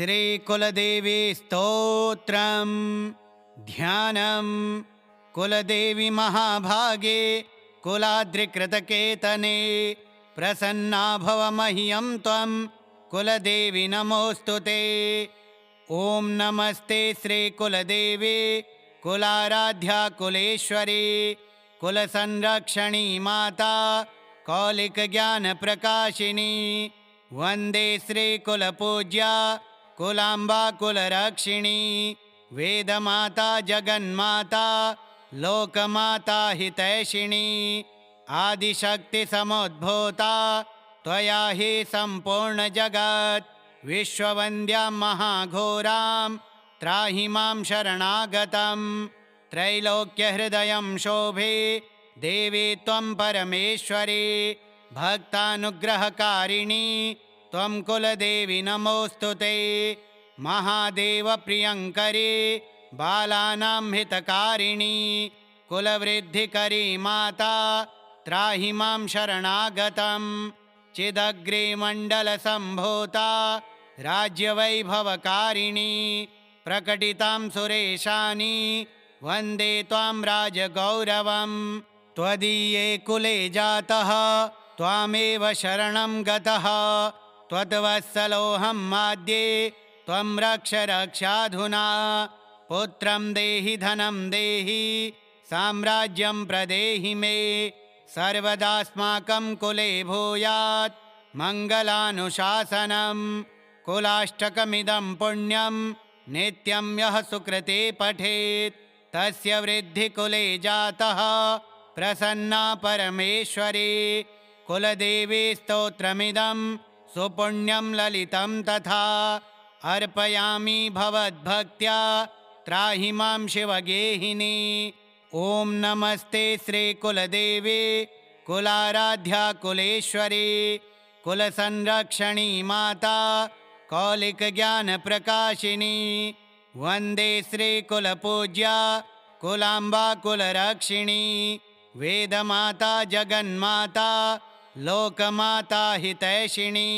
श्रीकुलदेवी स्तोत्रम् ध्यानम्। कुलदेवी महाभागे कुलाद्रिकृतकेतने प्रसन्ना भव मह्यं त्वं कुलदेवी नमोऽस्तुते। ॐ नमस्ते श्रीकुलदेवी कुलाराध्या कुलेश्वरी कुलसंरक्षणी माता कौलिकज्ञानप्रकाशिनी। वन्दे श्रीकुलपूज्या कुलाम्बा कुलरक्षिणी वेदमाता जगन्माता लोकमाता हितैषिणी। आदिशक्तिसमुद्भूता त्वया हि सम्पूर्णजगत्। विश्ववन्द्यां महाघोरां त्राहि मां शरणागतं। त्रैलोक्यहृदयं शोभे देवी त्वं परमेश्वरी भक्तानुग्रहकारिणी त्वं कुलदेवी नमोऽस्तुते। महादेवप्रियङ्करी बालानां हितकारिणी कुलवृद्धिकरी माता त्राहि मां शरणागतं। चिदग्रिमण्डलसम्भूता राज्यवैभवकारिणी प्रकटितां सुरेशानी वन्दे त्वां राजगौरवम्। त्वदीये कुले जातः त्वामेव शरणं गतः। त्वद्वत्सलोऽहं माद्ये त्वं रक्ष रक्षाधुना। पुत्रं देहि धनं देहि साम्राज्यं प्रदेहि मे। सर्वदास्माकं कुले भूयात् मङ्गलानुशासनं। कुलाष्टकमिदं पुण्यं नित्यं यः सुकृते पठेत् तस्य वृद्धिकुले जातः प्रसन्ना परमेश्वरी। कुलदेवी स्तोत्रमिदं सुपुण्यं ललितं तथा अर्पयामि भवद्भक्त्या त्राहि मां शिवगेहिनी। ॐ नमस्ते श्रीकुलदेवी कुलाराध्या कुलेश्वरी कुलसंरक्षणी माता कौलिकज्ञानप्रकाशिनी। वन्दे श्रीकुलपूज्या कुलाम्बा कुलरक्षिणी वेदमाता जगन्माता लोकमाता हितैषिणी।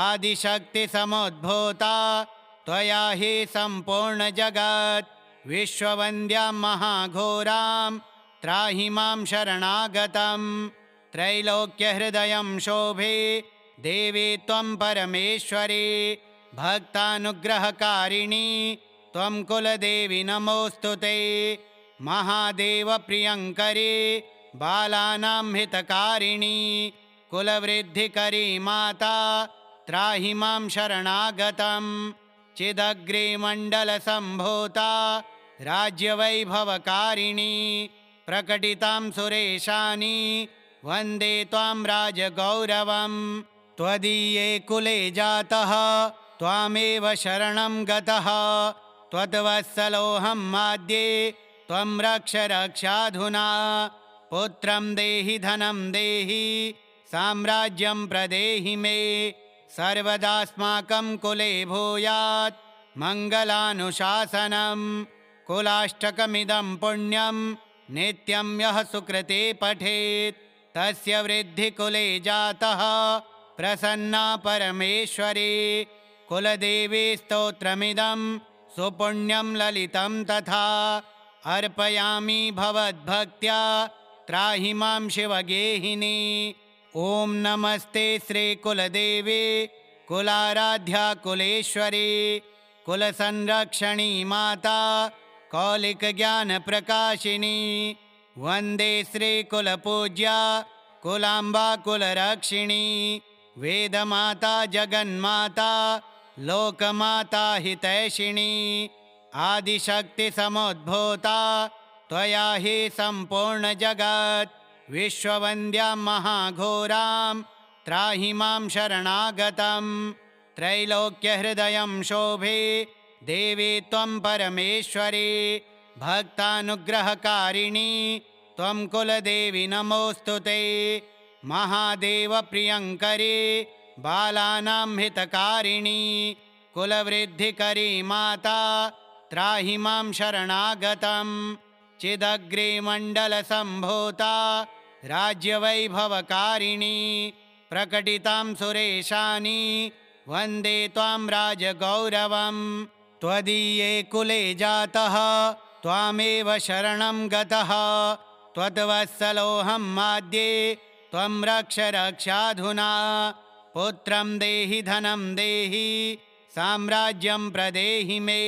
आदिशक्तिसमुद्भूता त्वया हि सम्पूर्णजगत्। विश्ववन्द्यां महाघोरां त्राहि मां शरणागतं। त्रैलोक्यहृदयं शोभे देवी त्वं परमेश्वरी भक्तानुग्रहकारिणी त्वं कुलदेवी नमोऽस्तुते। महादेवप्रियङ्करी बालानां हितकारिणी कुलवृद्धिकरी माता त्राहि मां शरणागतं। चिदग्रिमण्डलसम्भूता राज्यवैभवकारिणी प्रकटितां सुरेशानी वन्दे त्वां राजगौरवम्। त्वदीये कुले जातः त्वामेव शरणं गतः। त्वद्वत्सलोऽहं माद्ये त्वं रक्ष रक्षाधुना। पुत्रं देहि धनं देहि साम्राज्यं प्रदेहि मे। सर्वदास्माकं कुले भूयात् मङ्गलानुशासनं। कुलाष्टकमिदं पुण्यं नित्यं यः सुकृते पठेत् तस्य वृद्धिकुले जातः प्रसन्ना परमेश्वरी। कुलदेवी स्तोत्रमिदं सुपुण्यं ललितं तथा अर्पयामि भवद्भक्त्या त्राहि मां शिवगेहिनी। ॐ नमस्ते श्रीकुलदेवी कुलाराध्या कुलेश्वरी कुलसंरक्षणी माता कौलिकज्ञानप्रकाशिनी। वन्दे श्रीकुलपूज्या कुलाम्बा कुलरक्षिणी वेदमाता जगन्माता लोकमाता हितैषिणी। आदिशक्तिसमुद्भूता त्वया हि सम्पूर्णजगत्। विश्ववन्द्यां महाघोरां त्राहि मां शरणागतं। त्रैलोक्यहृदयं शोभे देवी त्वं परमेश्वरी भक्तानुग्रहकारिणी त्वं कुलदेवी नमोऽस्तुते। महादेवप्रियङ्करी बालानां हितकारिणी कुलवृद्धिकरी माता त्राहि मां शरणागतं। चिदग्रिमण्डलसम्भूता राज्यवैभवकारिणी प्रकटितां सुरेशानी वन्दे त्वां राजगौरवं त्वदीये कुले जातः त्वामेव शरणं गतः त्वद्वत्सलोऽहं माद्ये त्वं रक्ष रक्षाधुना पुत्रं देहि धनं देहि साम्राज्यं प्रदेहि मे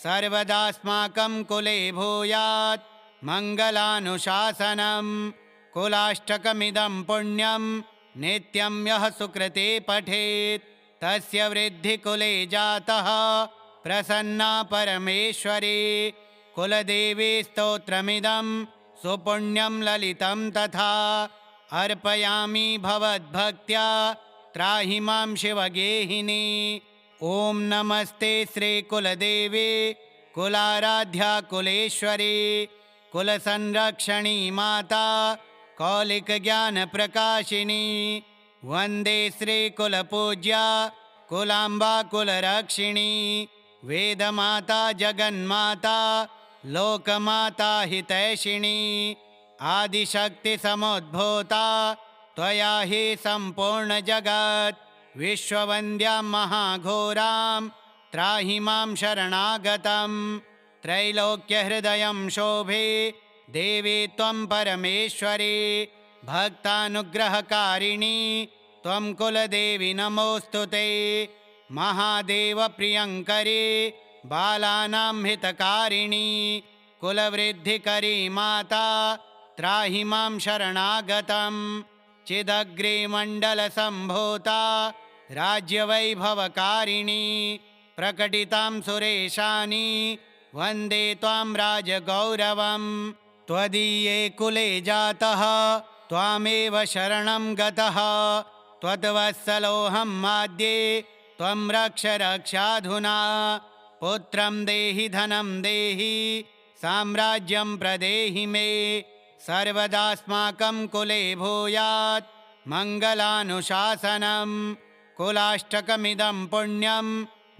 सर्वदास्माकं कुले भूयात् मङ्गलानुशासनं कुलाष्टकमिदं पुण्यं नित्यं यः सुकृते पठेत् तस्य वृद्धिकुले जातः प्रसन्ना परमेश्वरी कुलदेवी स्तोत्रमिदं सुपुण्यं ललितं तथा अर्पयामि भवद्भक्त्या त्राहि मां शिवगेहिनी। ॐ नमस्ते श्रीकुलदेवी कुलाराध्या कुलेश्वरी कुलसंरक्षणी माता कौलिकज्ञानप्रकाशिनी वन्दे श्रीकुलपूज्या कुलाम्बा कुलरक्षिणी वेदमाता जगन्माता लोकमाता हितैषिणी आदिशक्तिसमुद्भूता त्वया हि सम्पूर्णजगत् विश्ववन्द्यां महाघोरां त्राहि मां शरणागतं त्रैलोक्यहृदयं शोभे देवी त्वं परमेश्वरी भक्तानुग्रहकारिणी त्वं कुलदेवी नमोऽस्तु ते महादेवप्रियङ्करी बालानां हितकारिणी कुलवृद्धिकरी माता त्राहि मां शरणागतं चिदग्रिमण्डलसम्भूता राज्यवैभवकारिणी प्रकटितां सुरेशानी वन्दे त्वां राजगौरवं त्वदीये कुले जातः त्वामेव शरणं गतः त्वद्वत्सलोऽहं माद्ये त्वं रक्ष रक्षाधुना पुत्रं देहि धनं देहि साम्राज्यं प्रदेहि मे सर्वदास्माकं कुले भूयात् मङ्गलानुशासनं कुलाष्टकमिदं पुण्यं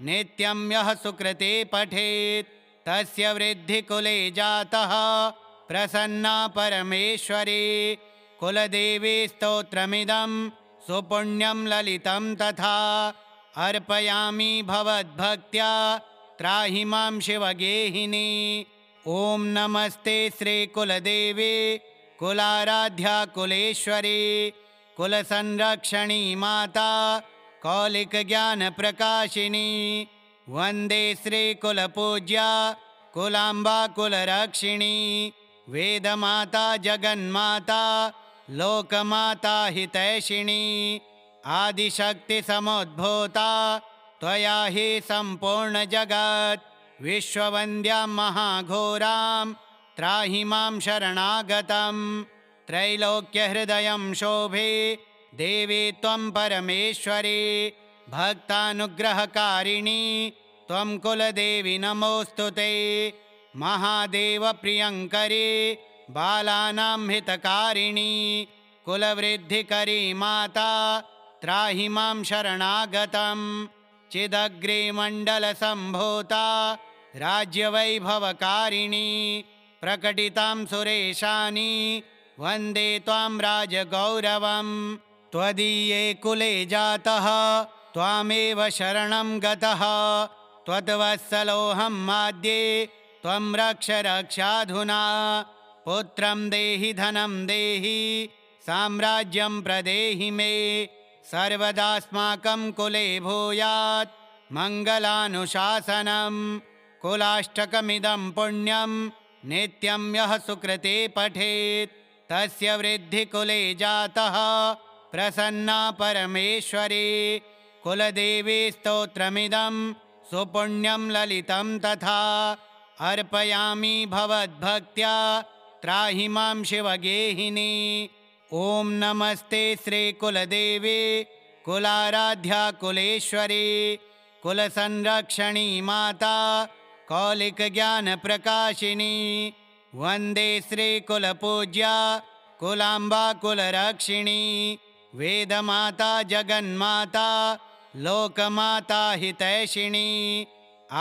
नित्यं यः सुकृते पठेत् तस्य वृद्धिकुले जातः प्रसन्ना परमेश्वरी कुलदेवी स्तोत्रमिदं सुपुण्यं ललितं तथा अर्पयामि भवद्भक्त्या त्राहि मां शिवगेहिनी। ॐ नमस्ते श्रीकुलदेवी कुलाराध्या कुलेश्वरी कुलसंरक्षणी माता कौलिकज्ञानप्रकाशिनी वन्दे श्रीकुलपूज्या कुलाम्बा कुलरक्षिणी वेदमाता जगन्माता लोकमाता हितैषिणी आदिशक्तिसमुद्भूता त्वया हि सम्पूर्णजगत् विश्ववन्द्यां महाघोरां त्राहि मां शरणागतं त्रैलोक्यहृदयं शोभे देवी त्वं परमेश्वरी भक्तानुग्रहकारिणी त्वं कुलदेवी नमोऽस्तु ते महादेवप्रियङ्करी बालानां हितकारिणी कुलवृद्धिकरी माता त्राहि मां शरणागतं चिदग्रिमण्डलसम्भूता राज्यवैभवकारिणी प्रकटितां सुरेशानी वन्दे त्वां राजगौरवं त्वदीये कुले जातः त्वामेव शरणं गतः त्वद्वत्सलोऽहं माद्ये त्वं रक्ष रक्षाधुना पुत्रं देहि धनं देहि साम्राज्यं प्रदेहि मे सर्वदास्माकं कुले भूयात् मङ्गलानुशासनं कुलाष्टकमिदं पुण्यं नित्यं यः सुकृते पठेत् तस्य वृद्धिकुले जातः प्रसन्ना परमेश्वरी कुलदेवी स्तोत्रमिदं सुपुण्यं ललितं तथा अर्पयामि भवद्भक्त्या त्राहि मां शिवगेहिनी। ॐ नमस्ते श्रीकुलदेवी कुलाराध्या कुलेश्वरी कुलसंरक्षणी माता कौलिकज्ञानप्रकाशिनी वन्दे श्रीकुलपूज्या कुलाम्बा कुलरक्षिणी वेदमाता जगन्माता लोकमाता हितैषिणी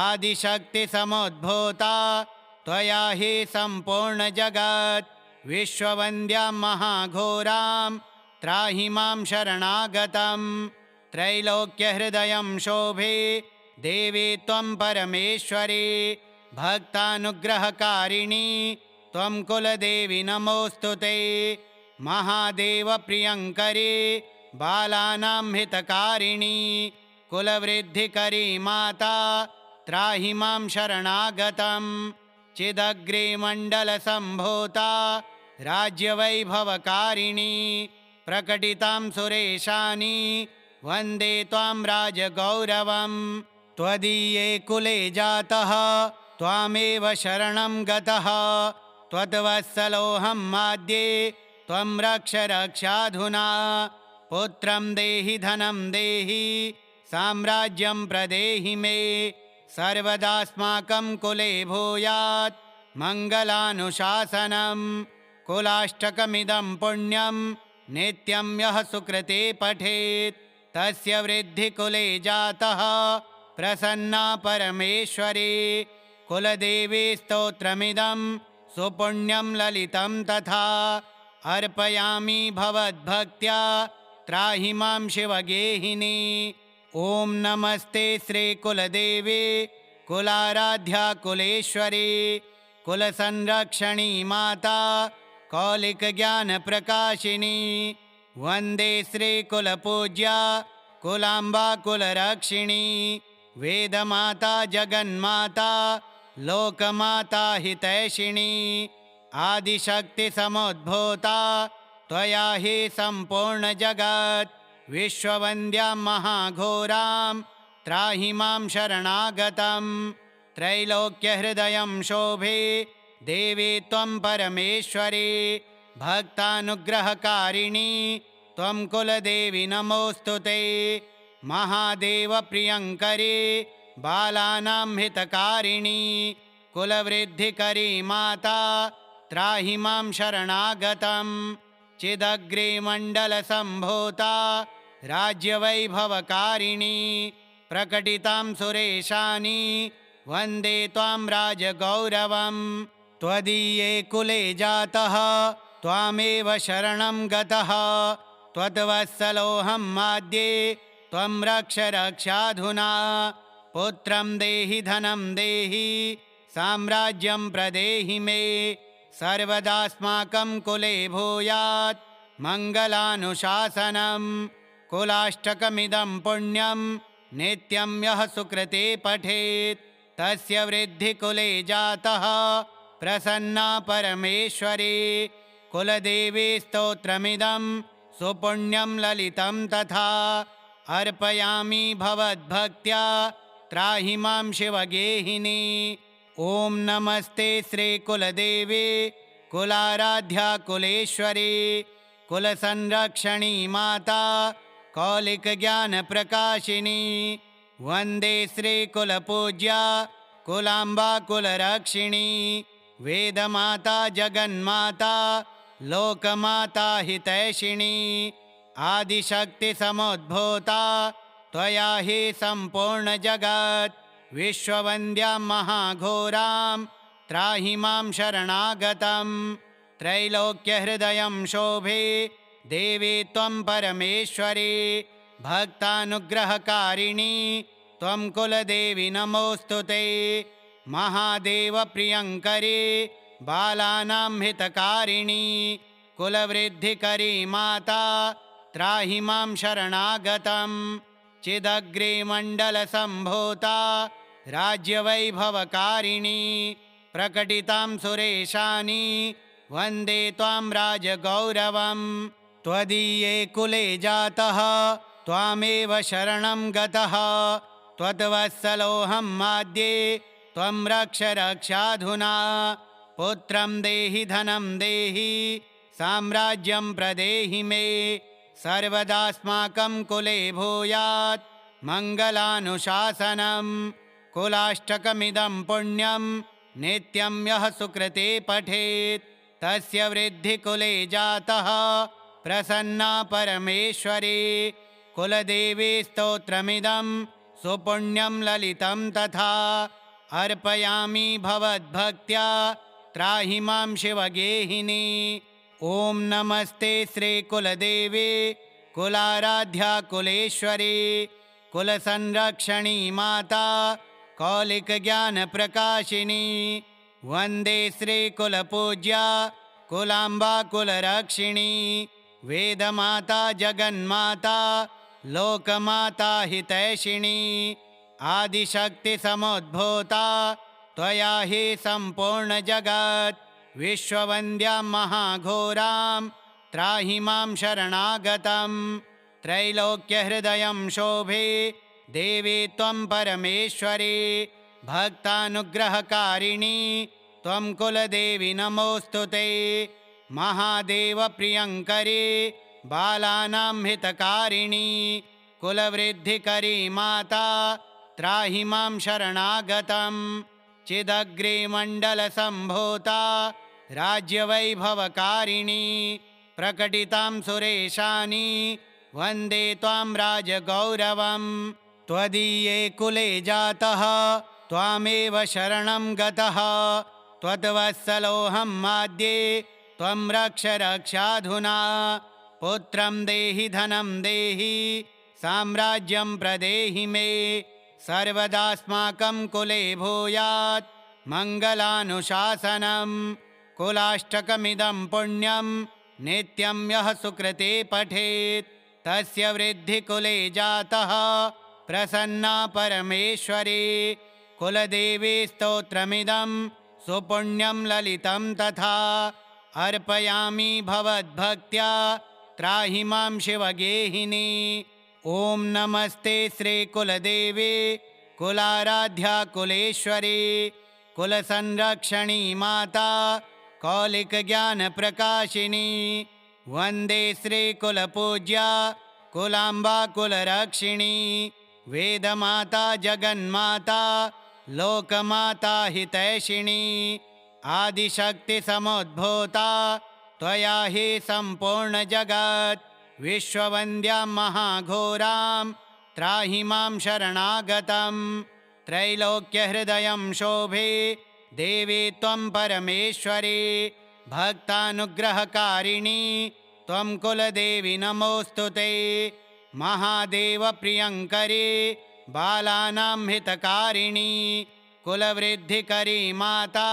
आदिशक्तिसमुद्भूता त्वया हि सम्पूर्णजगत् विश्ववन्द्यां महाघोरां त्राहि मां शरणागतं त्रैलोक्यहृदयं शोभे देवी त्वं परमेश्वरी भक्तानुग्रहकारिणी त्वं कुलदेवी नमोऽस्तु ते। महादेवप्रियङ्करी बालानां हितकारिणी कुलवृद्धिकरी माता त्राहि मां शरणागतं। चिदग्रिमण्डलसम्भूता राज्यवैभवकारिणी प्रकटितां सुरेशानि वन्दे त्वां राजगौरवम्। त्वदीये कुले जातः त्वामेव शरणं गतः त्वद्वत्सलोऽहं माद्ये त्वं रक्ष रक्षाधुना। पुत्रं देहि धनं देहि साम्राज्यं प्रदेहि मे सर्वदास्माकं कुले भूयात् मङ्गलानुशासनं। कुलाष्टकमिदं पुण्यं नित्यं यः सुकृते पठेत् तस्य वृद्धिकुले जातः प्रसन्ना परमेश्वरी। कुलदेवी स्तोत्रमिदं सुपुण्यं ललितं तथा अर्पयामि भवद्भक्त्या त्राहि मां शिवगेहिनी। ॐ नमस्ते श्रीकुलदेवी कुलाराध्या कुलेश्वरी कुलसंरक्षणी माता कौलिकज्ञानप्रकाशिनी। वन्दे श्रीकुलपूज्या कुलाम्बा कुलरक्षिणी वेदमाता जगन्माता लोकमाता हितैषिणी। आदिशक्तिसमुद्भूता त्वया हि सम्पूर्णजगत् विश्ववन्द्यां महाघोरां त्राहि मां शरणागतं। त्रैलोक्यहृदयं शोभे देवी त्वं परमेश्वरी भक्तानुग्रहकारिणी त्वं कुलदेवी नमोऽस्तु ते। महादेवप्रियङ्करी बालानां हितकारिणी कुलवृद्धिकरी माता त्राहि मां शरणागतं। चिदग्रिमण्डलसम्भूता राज्यवैभवकारिणी प्रकटितां सुरेशानि वन्दे त्वां राजगौरवम्। त्वदीये कुले जातः त्वामेव शरणं गतः त्वद्वत्सलोऽहं माद्ये त्वं रक्ष रक्षाधुना। पुत्रं देहि धनं देहि साम्राज्यं प्रदेहि मे सर्वदास्माकं कुले भूयात् मङ्गलानुशासनं। कुलाष्टकमिदं पुण्यं नित्यं यः सुकृते पठेत् तस्य वृद्धिकुले जातः प्रसन्ना परमेश्वरी। कुलदेवी स्तोत्रमिदं सुपुण्यं ललितं तथा अर्पयामि भवद्भक्त्या त्राहि मां शिवगेहिनी। ॐ नमस्ते श्रीकुलदेवी कुलाराध्या कुलेश्वरी कुलसंरक्षणी माता कौलिकज्ञानप्रकाशिनी। वन्दे श्रीकुलपूज्या कुलाम्बा कुलरक्षिणी वेदमाता जगन्माता लोकमाता हितैषिणी। आदिशक्तिसमुद्भूता त्वया हि सम्पूर्णजगत् विश्ववन्द्यां महाघोरां त्राहि मां शरणागतं। त्रैलोक्यहृदयं शोभे देवी त्वं परमेश्वरी भक्तानुग्रहकारिणी त्वं कुलदेवी नमोऽस्तु ते। महादेवप्रियङ्करी बालानां हितकारिणी कुलवृद्धिकरी माता त्राहि मां शरणागतं। चिदग्रिमण्डलसम्भूता राज्यवैभवकारिणी प्रकटितां सुरेशानि वन्दे त्वां राजगौरवम्। त्वदीये कुले जातः त्वामेव शरणं गतः त्वद्वत्सलोऽहं माद्ये त्वं रक्ष रक्षाधुना। पुत्रं देहि धनं देहि साम्राज्यं प्रदेहि मे सर्वदास्माकं कुले भूयात् मङ्गलानुशासनं। कुलाष्टकमिदं पुण्यं नित्यं यः सुकृते पठेत् तस्य वृद्धिकुले जातः प्रसन्ना परमेश्वरी। कुलदेवी स्तोत्रमिदं सुपुण्यं ललितं तथा अर्पयामि भवद्भक्त्या त्राहि मां शिवगेहिनी। ॐ नमस्ते श्रीकुलदेवी कुलाराध्या कुलेश्वरी कुलसंरक्षणी माता कौलिकज्ञानप्रकाशिनी वन्दे श्रीकुलपूज्या कुलाम्बा कुलरक्षिणी वेदमाता जगन्माता लोकमाता हितैषिणी आदिशक्तिसमुद्भूता त्वया हि सम्पूर्णजगत् विश्ववन्द्यां महाघोरां त्राहि मां शरणागतं त्रैलोक्यहृदयं शोभे देवी त्वं परमेश्वरी भक्तानुग्रहकारिणी त्वं कुलदेवी नमोऽस्तु ते महादेवप्रियङ्करी बालानां हितकारिणी कुलवृद्धिकरी माता त्राहि मां शरणागतं चिदग्रिमण्डलसम्भूता राज्यवैभवकारिणी प्रकटितां सुरेशानि वन्दे त्वां राजगौरवं त्वदीये कुले जातः त्वामेव शरणं गतः त्वद्वत्सलोऽहं माद्ये त्वं रक्ष रक्षाधुना पुत्रं देहि धनं देहि साम्राज्यं प्रदेहि मे सर्वदास्माकं कुले भूयात् मङ्गलानुशासनं कुलाष्टकमिदं पुण्यं नित्यं यः सुकृते पठेत् तस्य वृद्धिकुले जातः प्रसन्ना परमेश्वरी कुलदेवी स्तोत्रमिदं सुपुण्यं ललितं तथा अर्पयामि भवद्भक्त्या त्राहि मां शिवगेहिनी ॐ नमस्ते श्रीकुलदेवी कुलाराध्या कुलेश्वरी कुलसंरक्षणी माता कौलिकज्ञानप्रकाशिनी वन्दे श्रीकुलपूज्या कुलाम्बा कुलरक्षिणी वेदमाता जगन्माता लोकमाता हितैषिणी आदिशक्तिसमुद्भूता त्वया हि सम्पूर्णजगत् विश्ववन्द्यां महाघोरां त्राहि मां शरणागतं त्रैलोक्यहृदयं शोभे देवी त्वं परमेश्वरी भक्तानुग्रहकारिणी त्वं कुलदेवी नमोऽस्तु ते महादेवप्रियङ्करी बालानां हितकारिणी कुलवृद्धिकरी माता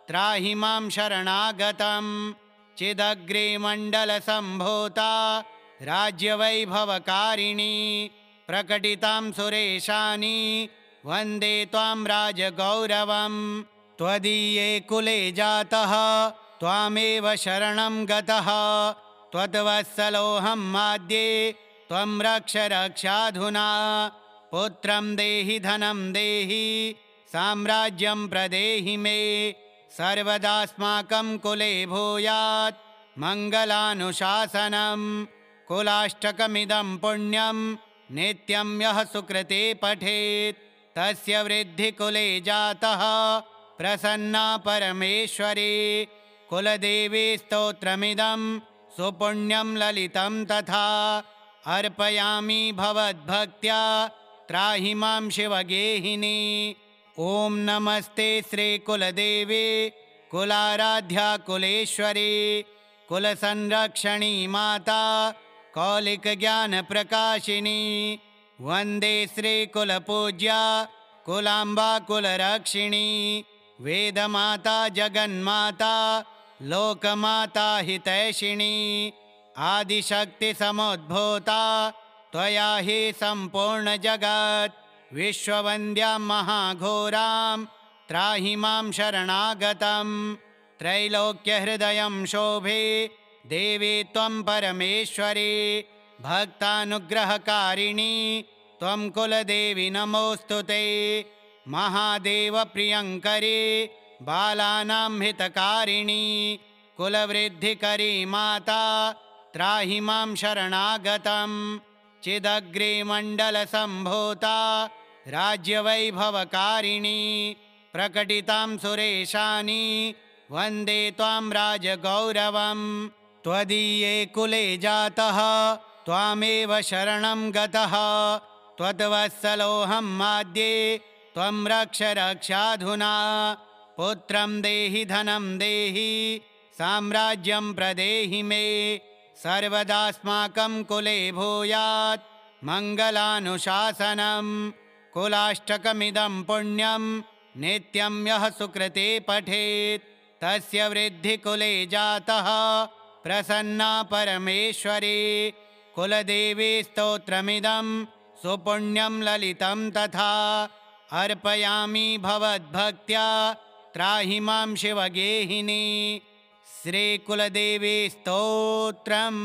त्राहि मां शरणागतं चिदग्रिमण्डलसम्भूता राज्यवैभवकारिणी प्रकटितां सुरेशानि वन्दे त्वां राजगौरवं त्वदीये कुले जातः त्वामेव शरणं गतः त्वद्वत्सलोऽहं माद्ये त्वं रक्ष रक्षाधुना पुत्रं देहि धनं देहि साम्राज्यं प्रदेहि मे सर्वदास्माकं कुले भूयात् मङ्गलानुशासनं कुलाष्टकमिदं पुण्यं नित्यं यः सुकृते पठेत् तस्य वृद्धिकुले जातः प्रसन्ना परमेश्वरी कुलदेवी स्तोत्रमिदं सुपुण्यं ललितं तथा अर्पयामि भवद्भक्त्या त्राहि मां शिवगेहिनी ॐ नमस्ते श्रीकुलदेवी कुलाराध्या कुलेश्वरी कुलसंरक्षणी माता कौलिकज्ञानप्रकाशिनी वन्दे श्रीकुलपूज्या कुलाम्बा कुलरक्षिणी वेदमाता जगन्माता लोकमाता हितैषिणी आदिशक्तिसमुद्भूता त्वया हि सम्पूर्णजगत् विश्ववन्द्यां महाघोरां त्राहि मां शरणागतं त्रैलोक्यहृदयं शोभे देवी त्वं परमेश्वरी भक्तानुग्रहकारिणी त्वं कुलदेवी नमोऽस्तु ते महादेवप्रियङ्करी बालानां हितकारिणी कुलवृद्धिकरी माता त्राहि मां शरणागतं चिदग्रिमण्डलसम्भूता राज्यवैभवकारिणी प्रकटितां सुरेशानि वन्दे त्वां राजगौरवं त्वदीये कुले जातः त्वामेव शरणं गतः त्वद्वत्सलोऽहं माद्ये त्वं रक्ष रक्षाधुना पुत्रं देहि धनं देहि साम्राज्यं प्रदेहि मे सर्वदास्माकं कुले भूयात् मङ्गलानुशासनं। कुलाष्टकमिदं पुण्यं नित्यं यः सुकृते पठेत् तस्य वृद्धिकुले जातः प्रसन्ना परमेश्वरी। कुलदेवी स्तोत्रमिदं सुपुण्यं ललितं तथा अर्पयामि भवद्भक्त्या त्राहि मां शिवगेहिनी। श्रीकुलदेवी स्तोत्रम्।